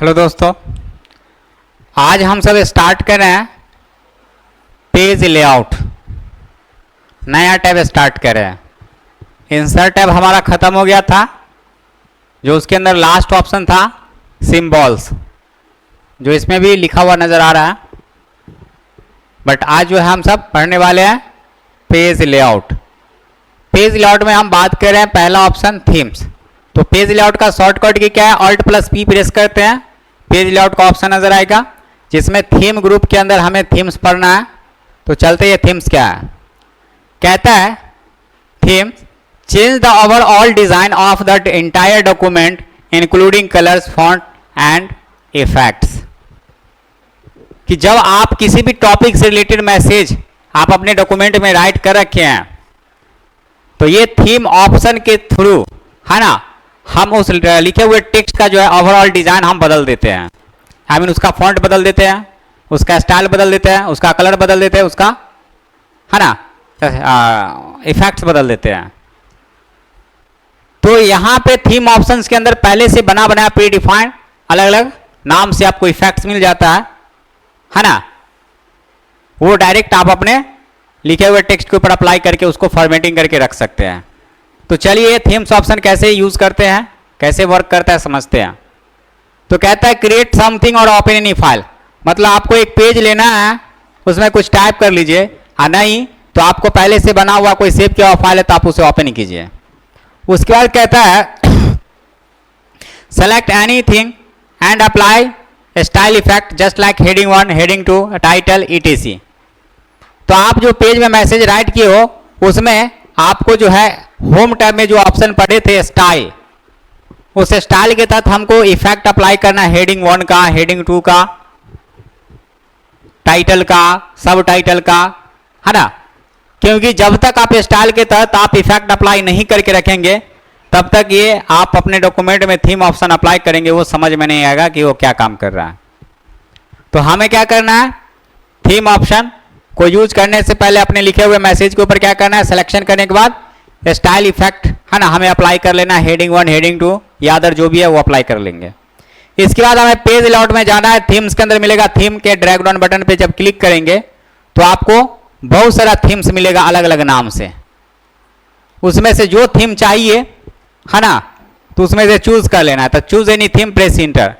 Hello दोस्तों, आज हम सब स्टार्ट कर रहे हैं पेज लेआउट। नया टैब स्टार्ट कर रहे हैं। इंसर्ट टैब हमारा ख़त्म हो गया था, जो उसके अंदर लास्ट ऑप्शन था सिंबल्स, जो इसमें भी लिखा हुआ नज़र आ रहा है। बट आज जो है हम सब पढ़ने वाले हैं पेज लेआउट। पेज लेआउट में हम बात कर रहे हैं पहला ऑप्शन थीम्स। तो पेज लेआउट का शॉर्टकट की क्या है, Alt+P प्रेस करते हैं, पेज लेआउट का ऑप्शन नजर आएगा, जिसमें थीम ग्रुप के अंदर हमें थीम्स पढ़ना है। तो चलते ये थीम्स क्या है, कहता है themes change the overall design of the entire document including colours, font and effects. कि जब आप किसी भी टॉपिक से रिलेटेड मैसेज आप अपने डॉक्यूमेंट में राइट कर रखे हैं, तो ये थीम ऑप्शन के थ्रू है ना, हम उस लिखे हुए टेक्स्ट का जो है ओवरऑल डिजाइन हम बदल देते हैं। आई मीन उसका फॉन्ट बदल देते हैं, उसका स्टाइल बदल देते हैं, उसका कलर बदल देते हैं, उसका है ना इफेक्ट्स बदल देते हैं। तो यहाँ पे थीम ऑप्शंस के अंदर पहले से बना बनाया प्री डिफाइंड अलग अलग नाम से आपको इफेक्ट्स मिल जाता है ना। वो डायरेक्ट आप अपने लिखे हुए टेक्स्ट के ऊपर अप्लाई करके उसको फॉर्मेटिंग करके रख सकते हैं। तो चलिए थीम्स ऑप्शन कैसे यूज करते हैं, कैसे वर्क करता है समझते हैं। तो कहता है क्रिएट समथिंग और ओपन एनी फाइल। मतलब आपको एक पेज लेना है, उसमें कुछ टाइप कर लीजिए, नहीं तो आपको पहले से बना हुआ कोई सेव किया हुआ फाइल है तो आप उसे ओपन कीजिए। उसके बाद कहता है select anything and apply style effect just like heading 1, heading 2, title etc। तो आप जो पेज में मैसेज राइट किए हो उसमें आपको जो है होम टैब में जो ऑप्शन पड़े थे स्टाइल, उस स्टाइल के तहत हमको इफेक्ट अप्लाई करना है, हेडिंग 1 का, हेडिंग 2 का, टाइटल का, सब टाइटल का, है ना। क्योंकि जब तक आप स्टाइल के तहत आप इफेक्ट अप्लाई नहीं करके रखेंगे तब तक ये आप अपने डॉक्यूमेंट में थीम ऑप्शन अप्लाई करेंगे वो समझ में नहीं आएगा कि वो क्या काम कर रहा है। तो हमें क्या करना है, थीम ऑप्शन को यूज करने से पहले अपने लिखे हुए मैसेज के ऊपर क्या करना है, सिलेक्शन करने के बाद स्टाइल इफेक्ट है ना हमें अप्लाई कर लेना है, हेडिंग 1, हेडिंग 2 या अदर जो भी है वो अप्लाई कर लेंगे। इसके बाद हमें पेज लेआउट में जाना है, थीम्स के अंदर मिलेगा थीम के ड्रैग डाउन बटन पे जब क्लिक करेंगे तो आपको बहुत सारा थीम्स मिलेगा अलग अलग नाम से। उसमें से जो थीम चाहिए है ना तो उसमें से चूज कर लेना है। तो choose any theme press inter.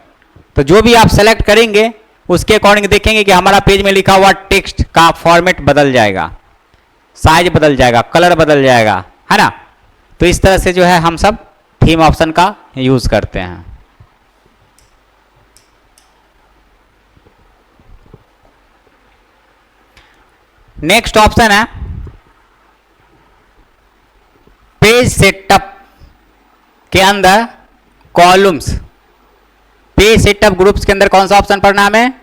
तो जो भी आप सेलेक्ट करेंगे उसके अकॉर्डिंग देखेंगे कि हमारा पेज में लिखा हुआ टेक्स्ट का फॉर्मेट बदल जाएगा, साइज बदल जाएगा, कलर बदल जाएगा, है ना। तो इस तरह से जो है हम सब थीम ऑप्शन का यूज करते हैं। नेक्स्ट ऑप्शन है पेज सेटअप के अंदर कॉलम्स। पेज सेटअप ग्रुप्स के अंदर कौन सा ऑप्शन पढ़ना हमें,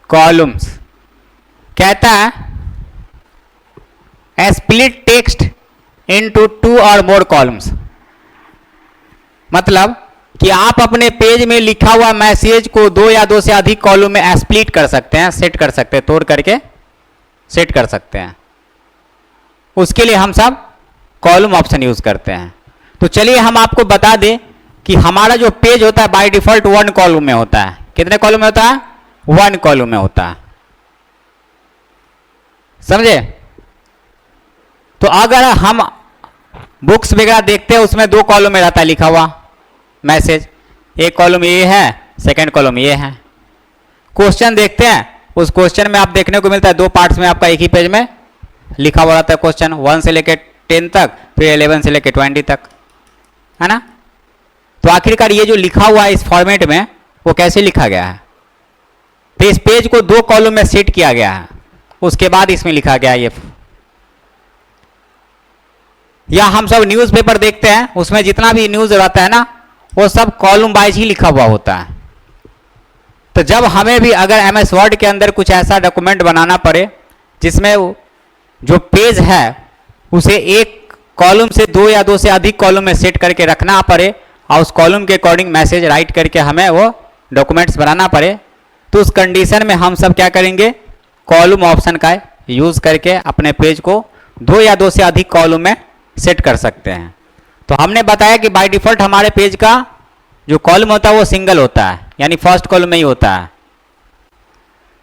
कॉलम्स। कहता है स्प्लिट टेक्स्ट इनटू 2 और मोर कॉलम्स। मतलब कि आप अपने पेज में लिखा हुआ मैसेज को 2 या 2 से अधिक कॉलम में स्प्लिट कर सकते हैं, सेट कर सकते हैं, तोड़ करके सेट कर सकते हैं। उसके लिए हम सब कॉलम ऑप्शन यूज करते हैं। तो चलिए हम आपको बता दें कि हमारा जो पेज होता है बाय डिफॉल्ट 1 कॉलम में होता है। कितने कॉलम में होता है, 1 कॉलम में होता है, समझे। तो अगर हम बुक्स वगैरह देखते हैं उसमें 2 कॉलम में रहता है लिखा हुआ मैसेज, एक कॉलम ये है, सेकंड कॉलम ये है। क्वेश्चन देखते हैं, उस क्वेश्चन में आप देखने को मिलता है 2 पार्ट्स में आपका एक ही पेज में लिखा हुआ रहता है क्वेश्चन, 1 से लेकर 10 तक, फिर 11 से लेकर 20 तक, है ना। तो आखिरकार ये जो लिखा हुआ है इस फॉर्मेट में वो कैसे लिखा गया है, तो इस पेज को 2 कॉलम में सेट किया गया है, उसके बाद इसमें लिखा गया है ये। या हम सब न्यूज़पेपर देखते हैं उसमें जितना भी न्यूज रहता है ना वो सब कॉलम वाइज ही लिखा हुआ होता है। तो जब हमें भी अगर MS वर्ड के अंदर कुछ ऐसा डॉक्यूमेंट बनाना पड़े जिसमें जो पेज है उसे एक कॉलम से 2 या 2 से अधिक कॉलम में सेट करके रखना पड़े और उस कॉलम के अकॉर्डिंग मैसेज राइट करके हमें वो डॉक्यूमेंट्स बनाना पड़े, तो उस कंडीशन में हम सब क्या करेंगे, कॉलम ऑप्शन का यूज करके अपने पेज को 2 या 2 से अधिक कॉलम में सेट कर सकते हैं। तो हमने बताया कि बाय डिफॉल्ट हमारे पेज का जो कॉलम होता है वो सिंगल होता है, यानी फर्स्ट कॉलम में ही होता है,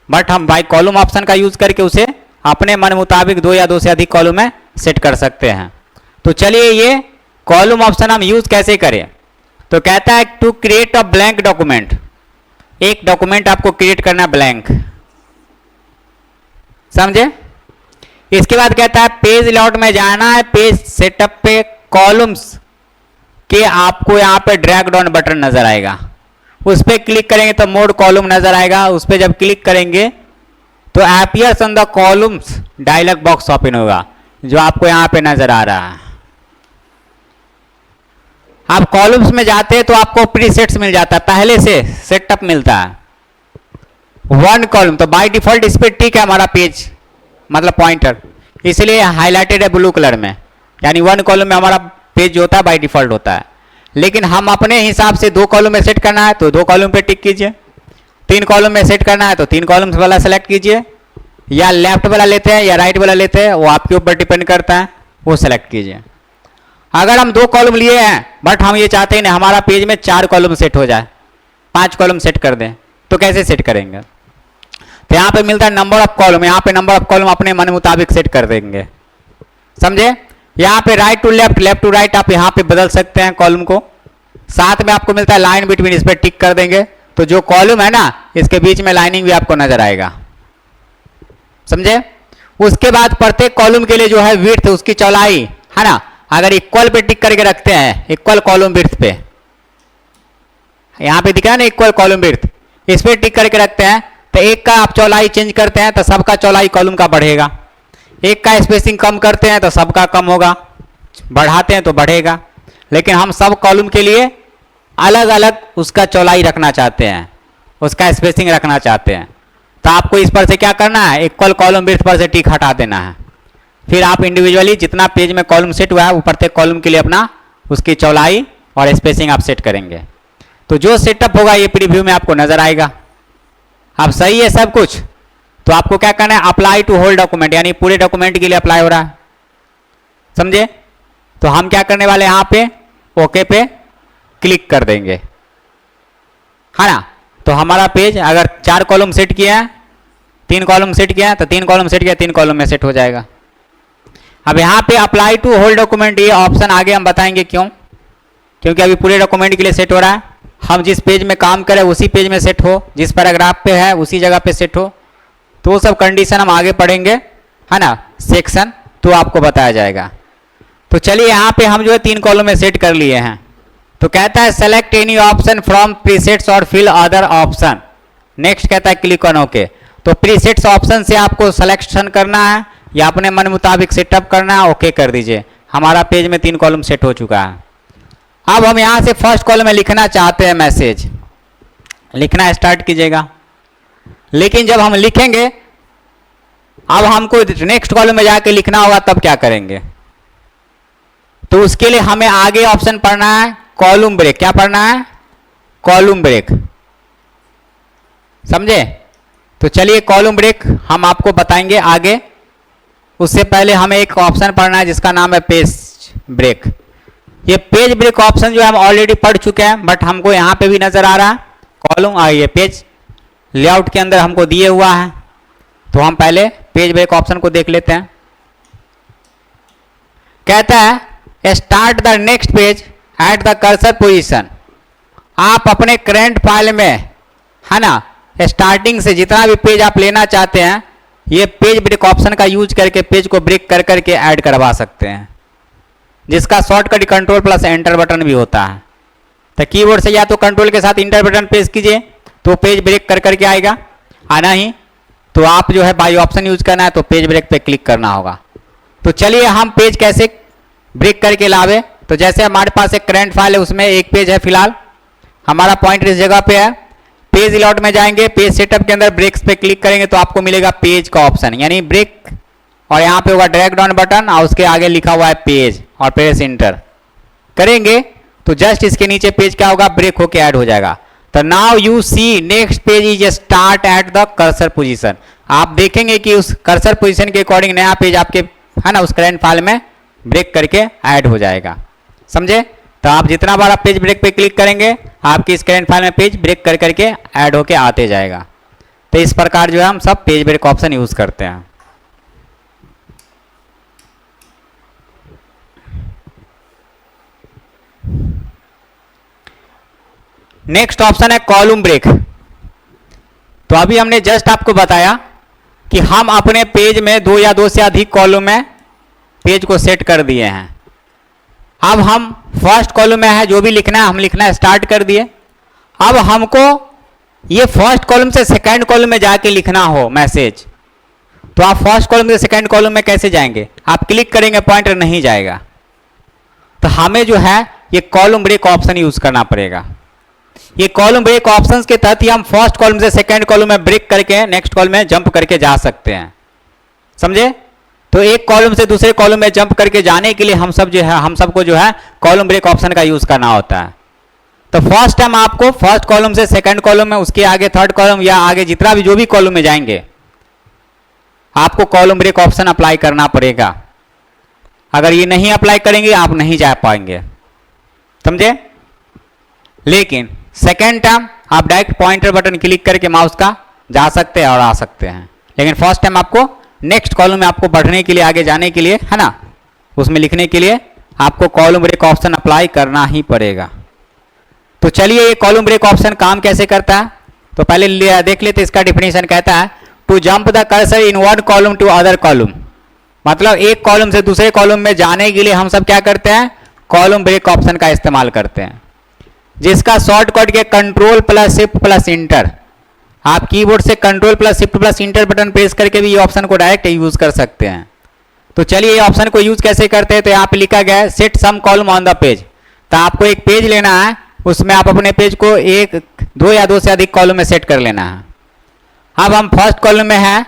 बट हम बाई कॉलम ऑप्शन का यूज करके उसे अपने मन मुताबिक 2 या 2 से अधिक कॉलम में सेट कर सकते हैं। तो चलिए ये कॉलम ऑप्शन हम यूज कैसे करें। तो कहता है to create a blank document, एक डॉक्यूमेंट आपको क्रिएट करना ब्लैंक, समझे। इसके बाद कहता है पेज लेआउट में जाना है, पेज सेटअप पे कॉलम्स के आपको यहाँ पे ड्रैग डाउन बटन नजर आएगा, उस पर क्लिक करेंगे तो मोड कॉलम नजर आएगा। उस पर जब क्लिक करेंगे तो appears on the columns dialog box open होगा, जो आपको यहाँ पे नजर आ रहा है। आप कॉलम्स में जाते हैं तो आपको प्रीसेट्स मिल जाता है, पहले से सेटअप मिलता है। 1 कॉलम तो बाय डिफॉल्ट इस पे टिक है हमारा पेज, मतलब पॉइंटर, इसलिए हाईलाइटेड है ब्लू कलर में, यानी 1 कॉलम में हमारा पेज जो होता है बाय डिफॉल्ट होता है। लेकिन हम अपने हिसाब से 2 कॉलम में सेट करना है तो 2 कॉलम पे टिक कीजिए, 3 कॉलम में सेट करना है तो 3 कॉलम्स वाला सेलेक्ट कीजिए, या लेफ्ट वाला लेते हैं या राइट वाला लेते हैं वो आपके ऊपर डिपेंड करता है, वो सेलेक्ट कीजिए। अगर हम 2 कॉलम लिए हैं बट हम ये चाहते हैं ना हमारा पेज में 4 कॉलम सेट हो जाए, 5 कॉलम सेट कर दें, तो कैसे सेट करेंगे। तो यहाँ पे मिलता है नंबर ऑफ कॉलम, यहाँ पे नंबर ऑफ कॉलम अपने मन मुताबिक सेट कर देंगे, समझे। यहाँ पे right to left, left to right आप यहाँ पे बदल सकते हैं कॉलम को। साथ में आपको मिलता है लाइन बिटवीन, इस पर टिक कर देंगे तो जो कॉलम है ना इसके बीच में लाइनिंग भी आपको नजर आएगा, समझे। उसके बाद प्रत्येक कॉलम के लिए जो है विड्थ, उसकी चौड़ाई है ना, अगर इक्वल पे टिक करके रखते हैं, इक्वल कॉलम विड्थ पे, यहाँ पे दिखा है ना इक्वल कॉलम विड्थ, इस पे टिक करके रखते हैं तो एक का आप चौड़ाई चेंज करते हैं तो सबका चौड़ाई कॉलम का बढ़ेगा, एक का स्पेसिंग कम करते हैं तो सबका कम होगा, बढ़ाते हैं तो बढ़ेगा। लेकिन हम सब कॉलम के लिए अलग अलग उसका चौड़ाई रखना चाहते हैं, उसका स्पेसिंग रखना चाहते हैं, तो आपको इस पर से क्या करना है, इक्वल कॉलम विड्थ पर से टिक हटा देना है। फिर आप इंडिविजुअली जितना पेज में कॉलम सेट हुआ है वो प्रत्येक कॉलम के लिए अपना उसकी चौड़ाई और स्पेसिंग आप सेट करेंगे। तो जो सेटअप होगा ये प्रीव्यू में आपको नजर आएगा। अब सही है सब कुछ, तो आपको क्या करना है, अप्लाई टू होल डॉक्यूमेंट, यानी पूरे डॉक्यूमेंट के लिए अप्लाई हो रहा है, समझे। तो हम क्या करने वाले यहाँ पे ओके पे क्लिक कर देंगे, है ना। तो हमारा पेज अगर 4 कॉलम सेट किया है, 3 कॉलम सेट किया है तो 3 कॉलम सेट किया, 3 कॉलम में सेट हो जाएगा। अब यहाँ पे अप्लाई टू होल डॉक्यूमेंट ये ऑप्शन आगे हम बताएंगे क्यों, क्योंकि अभी पूरे डॉक्यूमेंट के लिए सेट हो रहा है। हम जिस पेज में काम करें उसी पेज में सेट हो, जिस पैराग्राफ पे है उसी जगह पे सेट हो, तो वो सब कंडीशन हम आगे पढ़ेंगे, है ना, सेक्शन, तो आपको बताया जाएगा। तो चलिए यहाँ पे हम जो है 3 कॉलम में सेट कर लिए हैं। तो कहता है select any option from presets और फिल अदर ऑप्शन, नेक्स्ट कहता है क्लिक ऑन ओके। तो प्रीसेट्स ऑप्शन से आपको सिलेक्शन करना है या अपने मन मुताबिक सेटअप करना है, ओके कर दीजिए। हमारा पेज में 3 कॉलम सेट हो चुका है। अब हम यहाँ से फर्स्ट कॉलम में लिखना चाहते हैं मैसेज, लिखना स्टार्ट कीजिएगा। लेकिन जब हम लिखेंगे अब हमको नेक्स्ट कॉलम में जाके लिखना होगा, तब क्या करेंगे। तो उसके लिए हमें आगे ऑप्शन पढ़ना है कॉलम ब्रेक। क्या पढ़ना है, कॉलम ब्रेक, समझे। तो चलिए कॉलम ब्रेक हम आपको बताएंगे आगे, उससे पहले हमें एक ऑप्शन पढ़ना है जिसका नाम है पेज ब्रेक। ये पेज ब्रेक ऑप्शन जो है हम ऑलरेडी पढ़ चुके हैं, बट हमको यहाँ पे भी नजर आ रहा है कॉलम, ये पेज लेआउट के अंदर हमको दिए हुआ है। तो हम पहले पेज ब्रेक ऑप्शन को देख लेते हैं। कहता है start the next page eight the cursor position. आप अपने करंट फाइल में, है ना, स्टार्टिंग से जितना भी पेज आप लेना चाहते हैं ये पेज ब्रेक ऑप्शन का यूज करके पेज को ब्रेक कर करके ऐड करवा सकते हैं, जिसका shortcut control plus enter button भी होता है। तो कीबोर्ड से या तो कंट्रोल के साथ इंटर बटन प्रेस कीजिए तो पेज ब्रेक कर करके आएगा, आना ही तो आप जो है बाई ऑप्शन यूज करना है तो पेज ब्रेक पे क्लिक करना होगा। तो चलिए हम पेज कैसे ब्रेक करके लावे। तो जैसे हमारे पास एक करंट फाइल है उसमें एक पेज है, फिलहाल हमारा पॉइंटर इस जगह पे है। पेज लेआउट में जाएंगे, पेज सेटअप के अंदर ब्रेक्स पे क्लिक करेंगे तो आपको मिलेगा पेज का ऑप्शन, यानी ब्रेक, और यहाँ पे होगा ड्रैग डाउन बटन और उसके आगे लिखा हुआ है पेज, और प्रेस इंटर करेंगे तो जस्ट इसके नीचे पेज क्या होगा, ब्रेक होके ऐड हो जाएगा। तो now you see next page is start at the cursor position. आप देखेंगे कि उस कर्सर पोजीशन के अकॉर्डिंग नया पेज आपके, है ना, उस करंट फाइल में ब्रेक करके ऐड हो जाएगा, समझे। तो आप जितना बार आप पेज ब्रेक पे क्लिक करेंगे आपकी इस करेंट फाइल में पेज ब्रेक कर करके ऐड होके आते जाएगा। तो इस प्रकार जो है हम सब पेज ब्रेक ऑप्शन यूज करते हैं। नेक्स्ट ऑप्शन है कॉलम ब्रेक। तो अभी हमने जस्ट आपको बताया कि हम अपने पेज में 2 या 2 से अधिक कॉलम में पेज को सेट कर दिए हैं। अब हम फर्स्ट कॉलम में है जो भी लिखना है हम लिखना स्टार्ट कर दिए। अब हमको ये फर्स्ट कॉलम से सेकंड कॉलम में जाके लिखना हो मैसेज, तो आप फर्स्ट कॉलम से सेकंड कॉलम में कैसे जाएंगे? आप क्लिक करेंगे पॉइंटर नहीं जाएगा। तो हमें जो है ये कॉलम ब्रेक ऑप्शन यूज करना पड़ेगा। ये कॉलम ब्रेक ऑप्शंस के तहत ही हम फर्स्ट कॉलम से सेकंड कॉलम में ब्रेक करके नेक्स्ट कॉलम में जंप करके जा सकते हैं। समझे? तो एक कॉलम से दूसरे कॉलम में जंप करके जाने के लिए हम सबको जो है कॉलम ब्रेक ऑप्शन का यूज करना होता है। तो फर्स्ट टाइम आपको फर्स्ट कॉलम से सेकंड कॉलम में, उसके आगे थर्ड कॉलम या आगे जितना भी जो भी कॉलम में जाएंगे आपको कॉलम ब्रेक ऑप्शन अप्लाई करना पड़ेगा। अगर ये नहीं अप्लाई करेंगे आप नहीं जा पाएंगे। समझे? लेकिन सेकेंड टाइम आप डायरेक्ट पॉइंटर बटन क्लिक करके माउस का जा सकते हैं और आ सकते हैं। लेकिन फर्स्ट टाइम आपको नेक्स्ट कॉलम में आपको बढ़ने के लिए, आगे जाने के लिए, है ना, उसमें लिखने के लिए आपको कॉलम ब्रेक ऑप्शन अप्लाई करना ही पड़ेगा। तो चलिए ये कॉलम ब्रेक ऑप्शन काम कैसे करता है तो पहले देख लेते। इसका डिफिनेशन कहता है to jump the cursor in one column to other column. मतलब एक कॉलम से दूसरे कॉलम में जाने के लिए हम सब क्या करते हैं? कॉलम ब्रेक ऑप्शन का इस्तेमाल करते हैं, जिसका शॉर्टकट के control plus shift plus inter. आप कीबोर्ड से control plus shift plus inter button press करके भी ये ऑप्शन को डायरेक्ट यूज कर सकते हैं। तो चलिए ये ऑप्शन को यूज कैसे करते हैं। तो यहाँ पे लिखा गया है set some column on the page. तो आपको एक पेज लेना है, उसमें आप अपने पेज को 1, 2 या 2 से अधिक कॉलम में सेट कर लेना है। अब हम फर्स्ट कॉलम में हैं।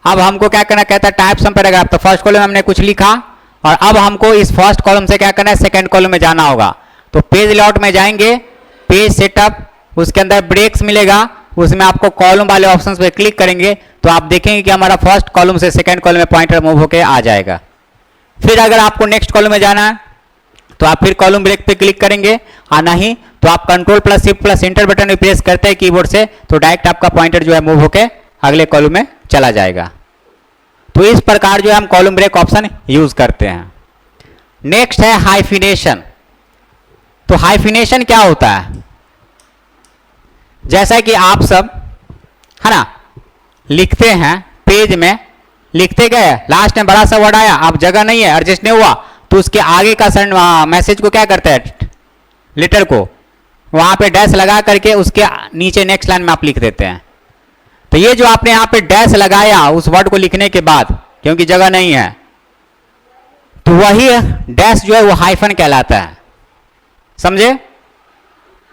अब हमको क्या करना कहता है टाइप सम पैराग्राफ। तो फर्स्ट कॉलम में हमने कुछ लिखा और अब हमको इस फर्स्ट कॉलम से क्या करना है? सेकंड कॉलम में जाना होगा। तो पेज लेआउट में जाएंगे, पेज सेटअप, उसके अंदर ब्रेक्स मिलेगा, उसमें आपको कॉलम वाले ऑप्शंस पे क्लिक करेंगे तो आप देखेंगे कि हमारा फर्स्ट कॉलम से सेकंड कॉलम में पॉइंटर मूव होकर आ जाएगा। फिर अगर आपको नेक्स्ट कॉलम में जाना है तो आप फिर कॉलम ब्रेक पे क्लिक करेंगे, और नहीं तो आप control plus shift plus inter button में प्रेस करते हैं कीबोर्ड से, तो डायरेक्ट आपका पॉइंटर जो है मूव होकर अगले कॉलम में चला जाएगा। तो इस प्रकार जो है हम कॉलम ब्रेक ऑप्शन यूज करते हैं। नेक्स्ट है हाइफिनेशन। तो हाइफिनेशन क्या होता है? जैसा कि आप सब, है ना, लिखते हैं पेज में, लिखते गए, लास्ट में बड़ा सा वर्ड आया, अब जगह नहीं है, एडजस्ट नहीं हुआ, तो उसके आगे का मैसेज को क्या करते हैं? लेटर को वहां पे डैश लगा करके उसके नीचे नेक्स्ट लाइन में आप लिख देते हैं। तो ये जो आपने यहाँ पे डैश लगाया उस वर्ड को लिखने के बाद, क्योंकि जगह नहीं है, तो वही डैश जो है वो हाइफन कहलाता है। समझे?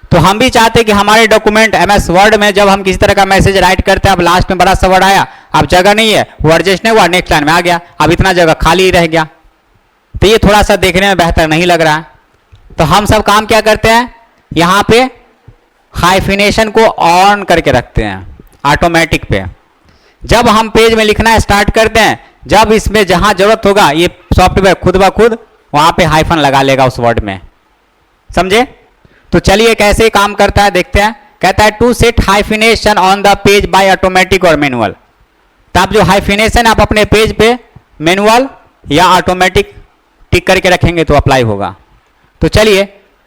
तो हम भी चाहते हैं कि हमारे डॉक्यूमेंट MS वर्ड में जब हम किसी तरह का मैसेज राइट करते हैं, अब लास्ट में बड़ा सा वर्ड आया, अब जगह नहीं है, वो एडजस्ट नहीं हुआ, नेक्स्ट लाइन में आ गया, अब इतना जगह खाली ही रह गया, तो ये थोड़ा सा देखने में बेहतर नहीं लग रहा है। तो हम सब काम क्या करते हैं? यहाँ पे हाइफिनेशन को ऑन करके रखते हैं ऑटोमेटिक पे। जब हम पेज में लिखना स्टार्ट करते हैं, जब इसमें जहां जरूरत होगा ये सॉफ्टवेयर खुद ब खुद वहां पे हाइफन लगा लेगा उस वर्ड में। समझे? तो चलिए कैसे काम करता है देखते हैं। कहता है to set hyphenation on the page by automatic और मैनुअल। तो आप जो हाइफिनेशन आप अपने पेज पे मैनुअल या ऑटोमेटिक टिक करके रखेंगे तो अप्लाई होगा। तो चलिए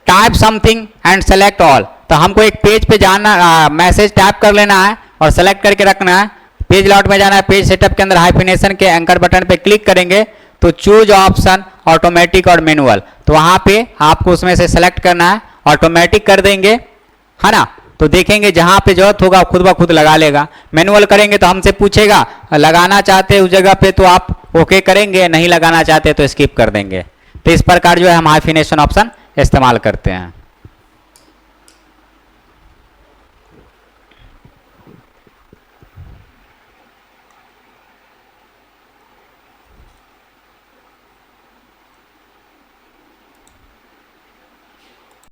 type something and select all. तो हमको एक पेज पे जाना, मैसेज टाइप कर लेना है और सेलेक्ट करके रखना है। पेज लेआउट में जाना है, पेज सेटअप के अंदर हाइफिनेशन के एंकर बटन पे क्लिक करेंगे तो चूज ऑप्शन ऑटोमेटिक और मैनुअल, तो वहां पे आपको उसमें से सेलेक्ट करना है, ऑटोमेटिक कर देंगे, है ना। तो देखेंगे जहां पे जरूरत होगा खुद ब खुद लगा लेगा। मैनुअल करेंगे तो हमसे पूछेगा लगाना चाहते हैं उस जगह पे तो आप ओके करेंगे, नहीं लगाना चाहते तो स्किप कर देंगे। तो इस प्रकार जो है हम हाइफिनेशन ऑप्शन इस्तेमाल करते हैं।